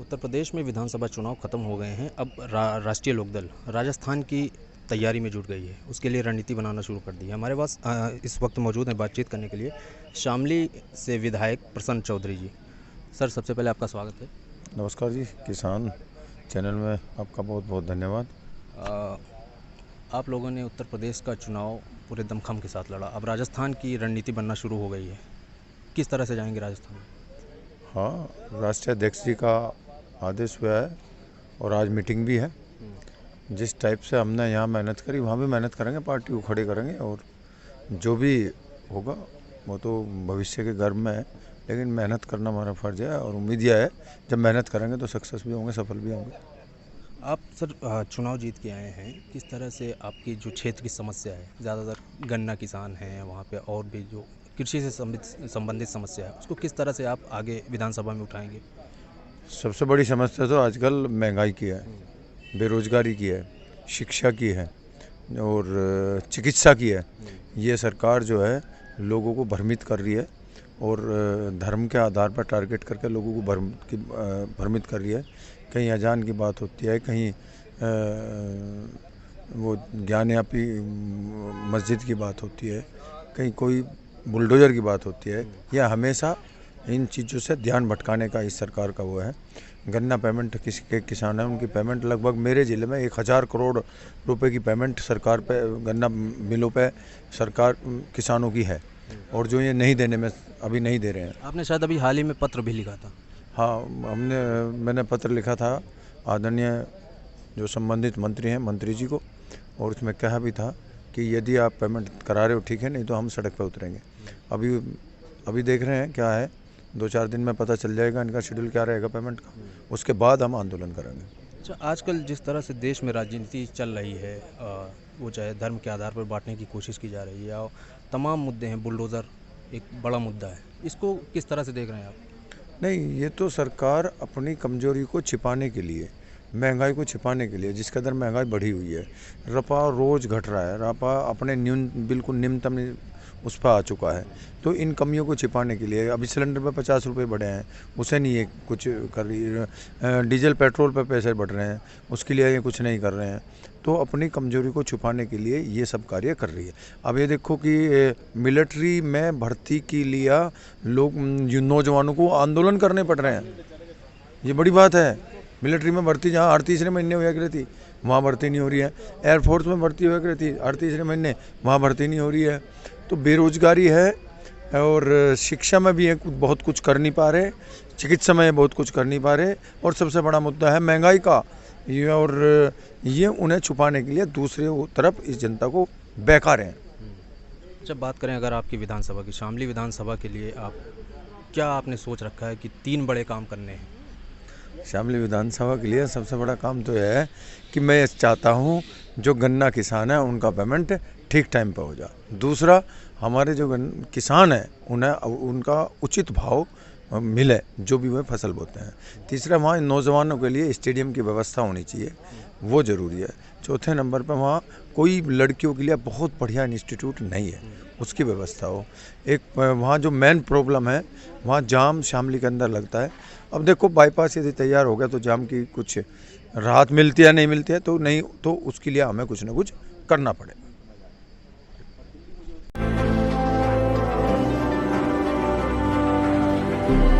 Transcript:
उत्तर प्रदेश में विधानसभा चुनाव खत्म हो गए हैं। अब राष्ट्रीय लोकदल राजस्थान की तैयारी में जुट गई है, उसके लिए रणनीति बनाना शुरू कर दी है। हमारे पास इस वक्त मौजूद हैं बातचीत करने के लिए शामली से विधायक प्रसन्न चौधरी जी। सर, सबसे पहले आपका स्वागत है। नमस्कार जी, किसान चैनल में आपका बहुत बहुत धन्यवाद। आप लोगों ने उत्तर प्रदेश का चुनाव पूरे दमखम के साथ लड़ा, अब राजस्थान की रणनीति बनना शुरू हो गई है। किस तरह से जाएंगे राजस्थान में? हाँ, राष्ट्रीय अध्यक्ष जी का आदेश हुआ है और आज मीटिंग भी है। जिस टाइप से हमने यहाँ मेहनत करी वहाँ भी मेहनत करेंगे, पार्टी को खड़े करेंगे और जो भी होगा वो तो भविष्य के गर्भ में है, लेकिन मेहनत करना हमारा फ़र्ज़ है और उम्मीद यह है जब मेहनत करेंगे तो सक्सेस भी होंगे, सफल भी होंगे। आप सर चुनाव जीत के आए हैं, किस तरह से आपकी जो क्षेत्र की समस्या है, ज़्यादातर गन्ना किसान हैं वहाँ पे, और भी जो कृषि से संबंधित समस्या है, उसको किस तरह से आप आगे विधानसभा में उठाएंगे? सबसे बड़ी समस्या तो आजकल महंगाई की है, बेरोजगारी की है, शिक्षा की है और चिकित्सा की है। ये सरकार जो है लोगों को भ्रमित कर रही है और धर्म के आधार पर टारगेट करके लोगों को भ्रमित कर रही है। कहीं अजान की बात होती है, कहीं वो ज्ञानयापी मस्जिद की बात होती है, कहीं कोई बुलडोज़र की बात होती है। यह हमेशा इन चीज़ों से ध्यान भटकाने का इस सरकार का वो है। गन्ना पेमेंट किसके किसान हैं उनकी पेमेंट लगभग मेरे ज़िले में 1000 करोड़ रुपए की पेमेंट सरकार पे, गन्ना मिलों पे सरकार किसानों की है और जो ये नहीं देने में अभी नहीं दे रहे हैं। आपने शायद अभी हाल ही में पत्र भी लिखा था। हाँ, मैंने पत्र लिखा था आदरणीय जो संबंधित मंत्री हैं, मंत्री जी को, और उसमें कहा भी था कि यदि आप पेमेंट करा रहे हो ठीक है, नहीं तो हम सड़क पर उतरेंगे। अभी देख रहे हैं क्या है, 2-4 दिन में पता चल जाएगा इनका शेड्यूल क्या रहेगा पेमेंट का, उसके बाद हम आंदोलन करेंगे। अच्छा, आजकल जिस तरह से देश में राजनीति चल रही है, वो चाहे धर्म के आधार पर बांटने की कोशिश की जा रही है और तमाम मुद्दे हैं, बुलडोज़र एक बड़ा मुद्दा है, इसको किस तरह से देख रहे हैं आप? नहीं, ये तो सरकार अपनी कमजोरी को छिपाने के लिए, महंगाई को छिपाने के लिए, जिस कदर महंगाई बढ़ी हुई है, रपा रोज़ घट रहा है, रपा अपने बिल्कुल निम्नतम उस पर आ चुका है, तो इन कमियों को छिपाने के लिए अभी सिलेंडर पे 50 रुपये बढ़े हैं, उसे नहीं ये कुछ कर रही है। डीजल पेट्रोल पे पैसे बढ़ रहे हैं, उसके लिए ये कुछ नहीं कर रहे हैं। तो अपनी कमजोरी को छुपाने के लिए ये सब कार्य कर रही है। अब ये देखो कि मिलिट्री में भर्ती के लिए लोग नौजवानों को आंदोलन करने पड़ रहे हैं, ये बड़ी बात है। मिलिट्री में भर्ती जहाँ हर तीसरे महीने हुआ करती थी वहाँ भर्ती नहीं हो रही है, एयरफोर्स में भर्ती हुआ करती थी हर तीसरे महीने, वहाँ भर्ती नहीं हो रही है। तो बेरोजगारी है और शिक्षा में भी बहुत कुछ कर नहीं पा रहे, चिकित्सा में बहुत कुछ कर नहीं पा रहे, और सबसे बड़ा मुद्दा है महंगाई का। ये उन्हें छुपाने के लिए दूसरे तरफ इस जनता को बहका रहे हैं। जब बात करें अगर आपकी विधानसभा की, शामली विधानसभा के लिए क्या आपने सोच रखा है कि 3 बड़े काम करने हैं? शामली विधानसभा के लिए सबसे बड़ा काम तो यह है कि मैं चाहता हूं जो गन्ना किसान है उनका पेमेंट ठीक टाइम पर हो जाए। दूसरा, हमारे जो किसान हैं उन्हें उनका उचित भाव मिले जो भी वह फसल बोते हैं। तीसरा, वहाँ नौजवानों के लिए स्टेडियम की व्यवस्था होनी चाहिए, वो ज़रूरी है। चौथे नंबर पर वहाँ कोई लड़कियों के लिए बहुत बढ़िया इंस्टीट्यूट नहीं है, उसकी व्यवस्था हो। एक वहाँ जो मेन प्रॉब्लम है, वहाँ जाम शामली के अंदर लगता है। अब देखो, बाईपास यदि तैयार हो गया तो जाम की कुछ राहत मिलती है, नहीं मिलती है तो नहीं, तो उसके लिए हमें कुछ ना कुछ करना पड़ेगा। Thank you.